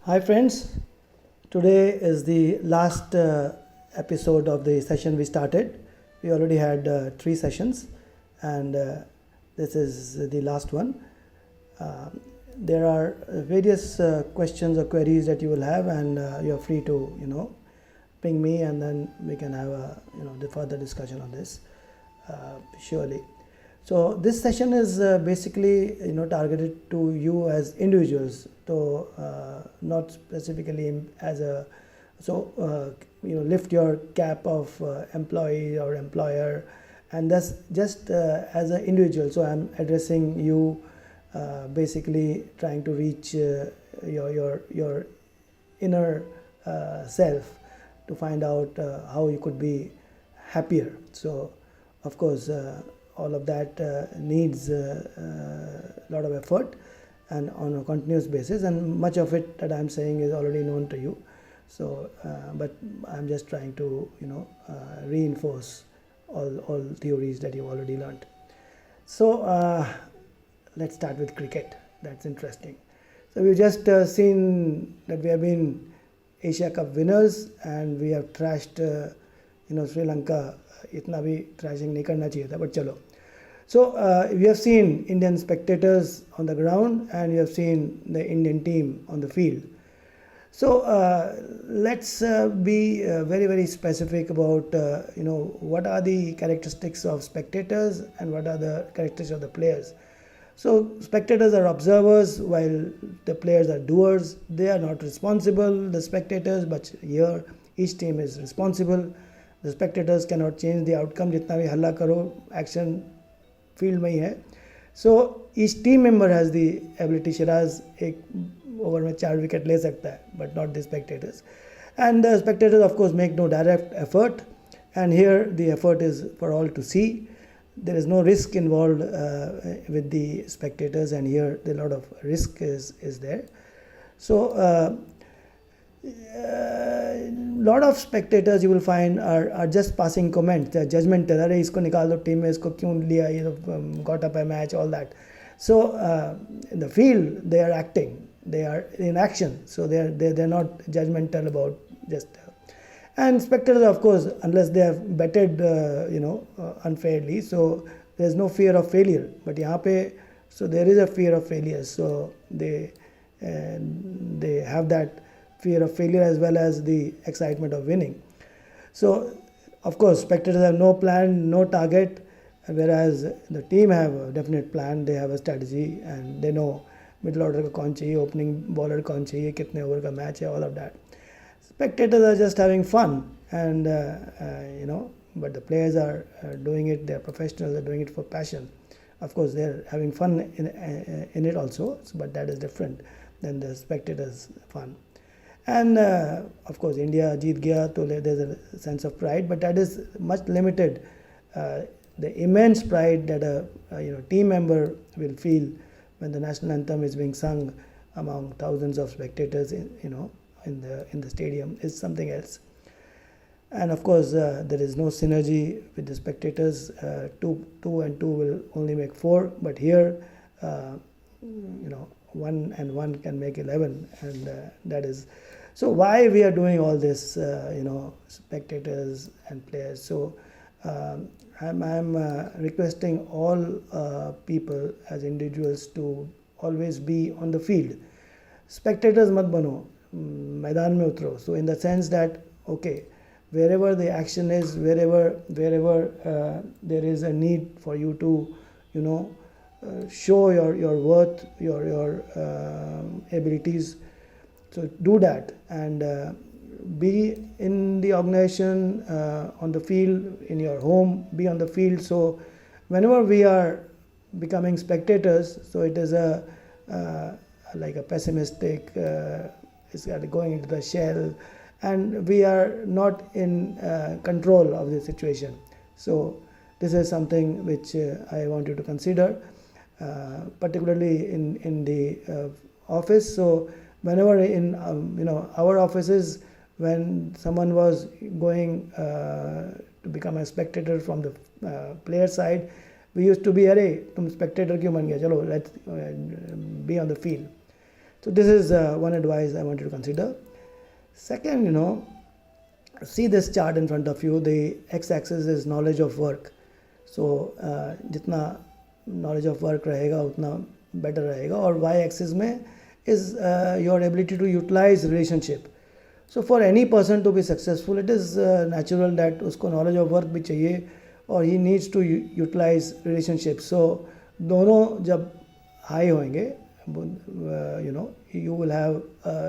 Hi friends, today is the last episode of the session we started. We already had 3 sessions and this is the last one. There are various questions or queries that you will have and you're free to ping me and then we can have the further discussion on this surely. So this session is basically targeted to you as individuals, so not specifically as a lift your cap of employee or employer, and thus just as an individual. So I'm addressing you, basically trying to reach your inner self to find out how you could be happier. So of course all of that needs a lot of effort and on a continuous basis, and much of it that I'm saying is already known to you. So but I'm just trying to reinforce all theories that you've already learned. So let's start with cricket. That's interesting. So we've just seen that we have been Asia Cup winners and we have trashed Sri Lanka. इतना भी trashing नहीं करना चाहिए था, but चलो. So we have seen Indian spectators on the ground and we have seen the Indian team on the field. So let's be very, very specific about what are the characteristics of spectators and what are the characteristics of the players. So spectators are observers while the players are doers. They are not responsible, the spectators, but here each team is responsible. The spectators cannot change the outcome. जितना भी हल्ला करो, action field में ही है. So each team member has the ability. Shiraz एक over में 4 wicket ले सकता है, but not the spectators. And the spectators of course make no direct effort, and here the effort is for all to see. There is no risk involved with the spectators, and here a lot of risk is there. So lot of spectators you will find are just passing comments. They are judgmental. अरे इसको निकाल दो team में, इसको क्यों लिया, ये got up a match, all that. So in the field they are acting, they are in action, so they're not judgmental about just and spectators of course, unless they have betted unfairly, so there's no fear of failure. But यहाँ पे so there is a fear of failure, so they have that fear of failure as well as the excitement of winning. So of course spectators have no plan, no target, whereas the team have a definite plan. They have a strategy and they know middle order का कौन चाहिए, opening bowler कौन चाहिए, कितने over का match है, all of that. Spectators are just having fun, and but the players are doing it. They're professionals. They're doing it for passion. Of course they're having fun in it also, but that is different than the spectators' fun. And of course India jeet gaya, so there's a sense of pride, but that is much limited. The immense pride that a team member will feel when the national anthem is being sung among thousands of spectators in the stadium is something else. And of course there is no synergy with the spectators. Two and two will only make 4, but here 1 and 1 can make 11, and that is so why we are doing all this, spectators and players. So I'm requesting all people as individuals to always be on the field. Spectators mat bano, मैदान में उतरो. So in the sense that okay, wherever the action is, wherever there is a need for you to show your worth, your abilities, so do that and be in the organization, on the field, in your home, be on the field. So whenever we are becoming spectators, so it is like a pessimistic, it's going into the shell, and we are not in control of the situation. So this is something which I want you to consider, particularly in the office. So whenever in our offices, when someone was going to become a spectator from the player side, we used to be, अरे तुम spectator क्यों बन गया, चलो let's be on the field. So this is one advice I wanted to consider. Second, see this chart in front of you. The x-axis is knowledge of work. So जितना knowledge of work रहेगा उतना better रहेगा. और y-axis में is your ability to utilize relationship. So for any person to be successful, it is natural that उसको knowledge of work भी चाहिए और he needs to utilize relationships. So दोनों जब high होंगे, you will have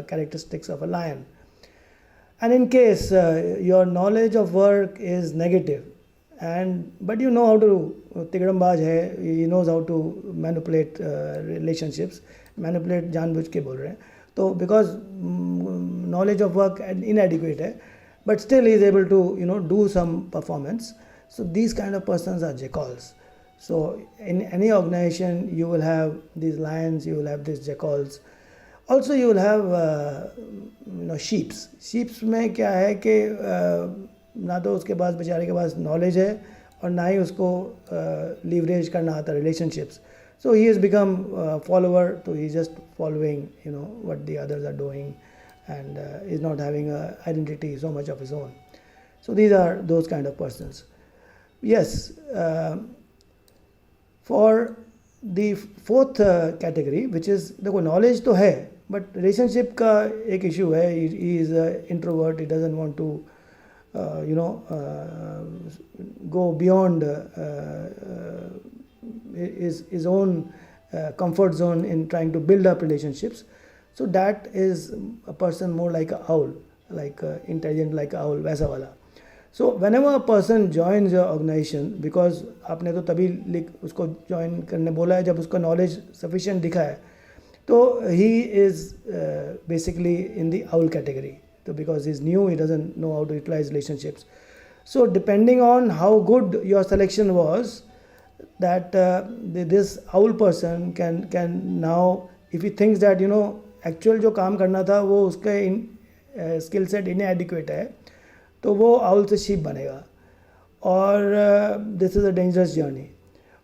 characteristics of a lion. And in case your knowledge of work is negative, but you know how to, तिगड़मबाज है, he knows how to manipulate relationships, manipulate जानबूझ के बोल रहे हैं, तो because knowledge of work inadequate है, but still he is able to do some performance. So these kind of persons are jackals. So in any organization you will have these lions, you will have these jackals. Also you will have sheeps. Sheeps में क्या है कि ना तो उसके पास बेचारे के पास knowledge है और ना ही उसको leverage करना आता relationships. So he has become a follower, so he's just following what the others are doing, and is not having a identity so much of his own. So these are those kind of persons. Yes, for the fourth category, which is देखो knowledge तो है, but relationship का एक issue है. He is an introvert. He doesn't want to go beyond his own comfort zone in trying to build up relationships. So that is a person more like an owl, like intelligent like an owl, वैसा वाला. So whenever a person joins your organization, because आपने तो तभी उसको join करने बोला है जब उसका knowledge sufficient दिखा है, तो he is basically in the owl category. So because he's new, he doesn't know how to utilize relationships. So depending on how good your selection was, that this owl person can now, if he thinks that actual जो काम करना था वो उसका skill set inadequate है, तो वो owl से sheep बनेगा. और this is a dangerous journey.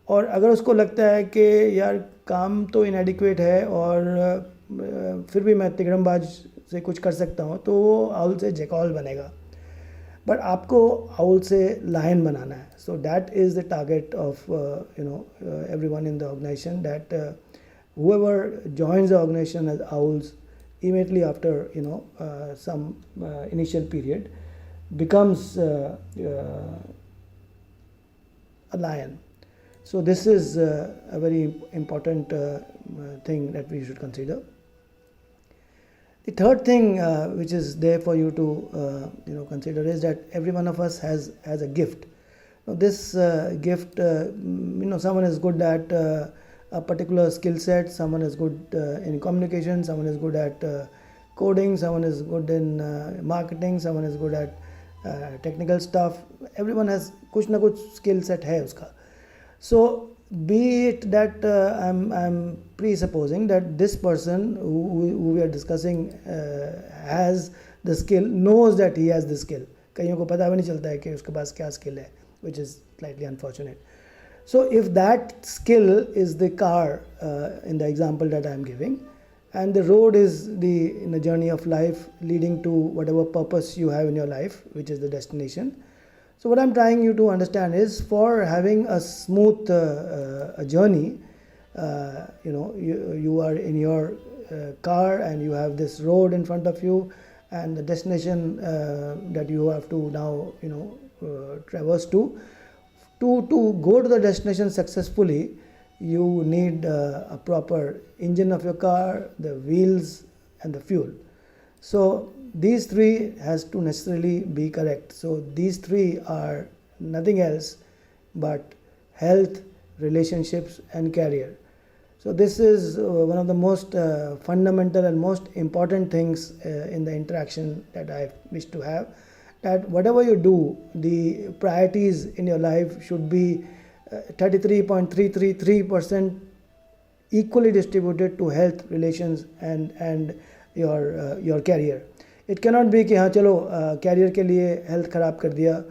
और अगर उसको लगता है कि यार काम तो inadequate है और फिर भी मैं तिगड़मबाज से कुछ कर सकता हूँ, तो वो owl से jackal बनेगा. But आपको owl से lion बनाना है. So that is the target of everyone in the organization, that whoever joins the organization as owls, immediately after some initial period becomes a lion. So this is a very important thing that we should consider. The third thing which is there for you to consider is that every one of us has a gift. Now this gift, someone is good at a particular skill set, someone is good in communication, someone is good at coding, someone is good in marketing, someone is good at technical stuff. Everyone has कुछ ना कुछ skill set है उसका. So be it that I'm presupposing that this person who we are discussing has the skill, knows that he has the skill. कईयों को पता भी नहीं चलता है कि उसके पास क्या skill है, which is slightly unfortunate. So if that skill is the car in the example that I am giving, and the road is in the journey of life leading to whatever purpose you have in your life, which is the destination. So what I'm trying you to understand is, for having a smooth journey, you are in your car and you have this road in front of you, and the destination that you have to now traverse to go to the destination successfully. You need a proper engine of your car, the wheels and the fuel. So these three has to necessarily be correct. So these three are nothing else but health, relationships and career. So this is one of the most fundamental and most important things in the interaction that I wish to have, that whatever you do, the priorities in your life should be 33.333% equally distributed to health, relations and your career. It cannot be कि हाँ चलो career के लिए health खराब कर दिया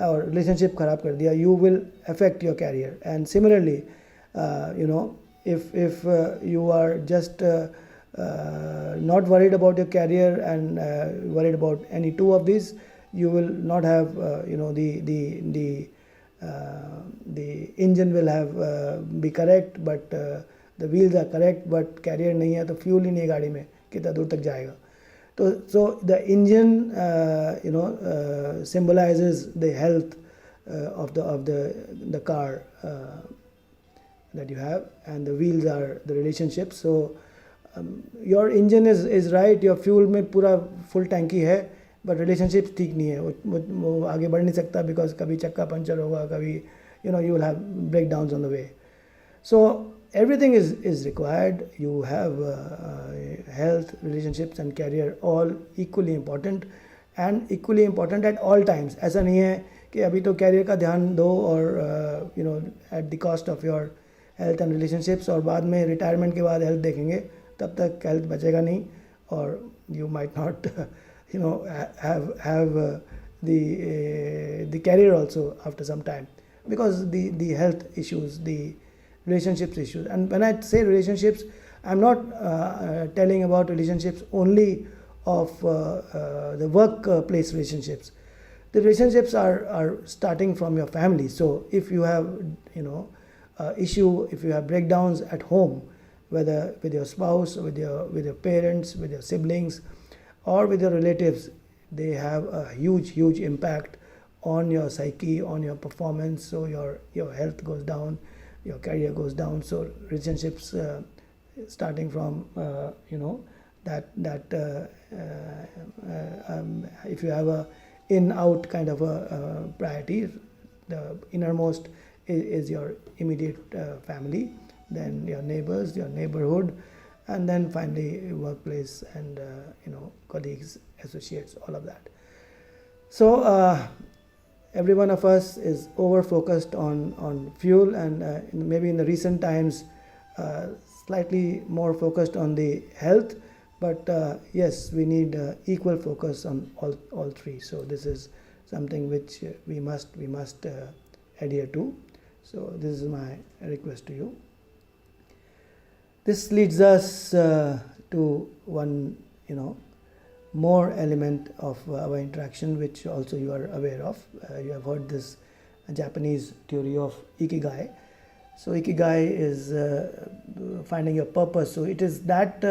और relationship खराब कर दिया. You will affect your career. And similarly, if you are just not worried about your career and worried about any two of these, you will not have the engine will have be correct, but the wheels are correct, but career नहीं है तो fuel ही नहीं है गाड़ी में, कितना दूर तक जाएगा. So the engine symbolizes the health of the car that you have, and the wheels are the relationships. So your engine is right, your fuel में पूरा full टैंकी है, but relationships ठीक नहीं है, वो आगे बढ़ नहीं सकता, because कभी चक्का पंचर होगा, कभी you will have breakdowns on the way. So everything is required. You have health, relationships and career all equally important, and equally important at all times. ऐसा नहीं है कि अभी तो career का ध्यान दो और at the cost of your health and relationships, और बाद में retirement के बाद health देखेंगे, तब तक health बचेगा नहीं, और you might not have the career also after some time, because the health issues, the relationships issues. And when I say relationships, I'm not telling about relationships only of the workplace relationships. The relationships are starting from your family. So if you have issue, if you have breakdowns at home, whether with your spouse, with your parents, with your siblings, or with your relatives, they have a huge impact on your psyche, on your performance. So your health goes down, your career goes down. So relationships starting from if you have a in-out kind of a priority, the innermost is your immediate family, then your neighbors, your neighborhood, and then finally workplace and colleagues, associates, all of that. So every one of us is over focused on fuel, and maybe in the recent times slightly more focused on the health, but yes, we need equal focus on all three. So this is something which we must adhere to. So this is my request to you. This leads us to one more element of our interaction, which also you are aware of. You have heard this Japanese theory of ikigai. So ikigai is finding your purpose. So it is that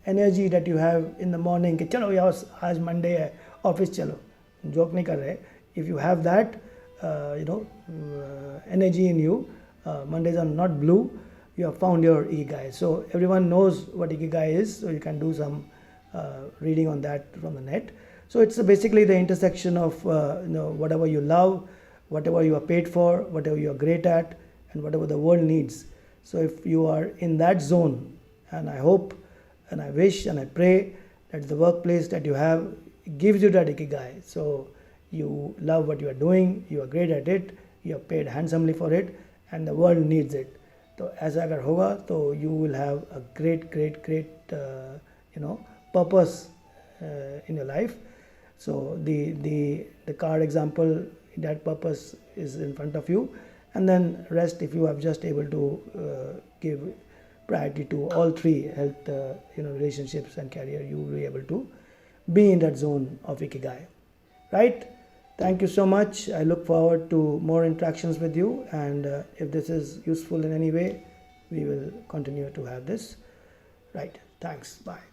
energy that you have in the morning कि चलो यार आज Monday है, office चलो, joke नहीं कर रहे. If you have that energy in you, Mondays are not blue, you have found your ikigai. So everyone knows what ikigai is, so you can do some reading on that from the net. So it's basically the intersection of whatever you love, whatever you are paid for, whatever you are great at, and whatever the world needs. So if you are in that zone, and I hope and I wish and I pray that the workplace that you have gives you that ikigai. So you love what you are doing, you are great at it, you are paid handsomely for it, and the world needs it. So ऐसा अगर होगा तो you will have a great purpose in your life. So the card example, that purpose is in front of you, and then rest, if you are just able to give priority to all three, health, relationships and career, you will be able to be in that zone of ikigai, right? Thank you so much. I look forward to more interactions with you, and if this is useful in any way, we will continue to have this, right? Thanks. Bye.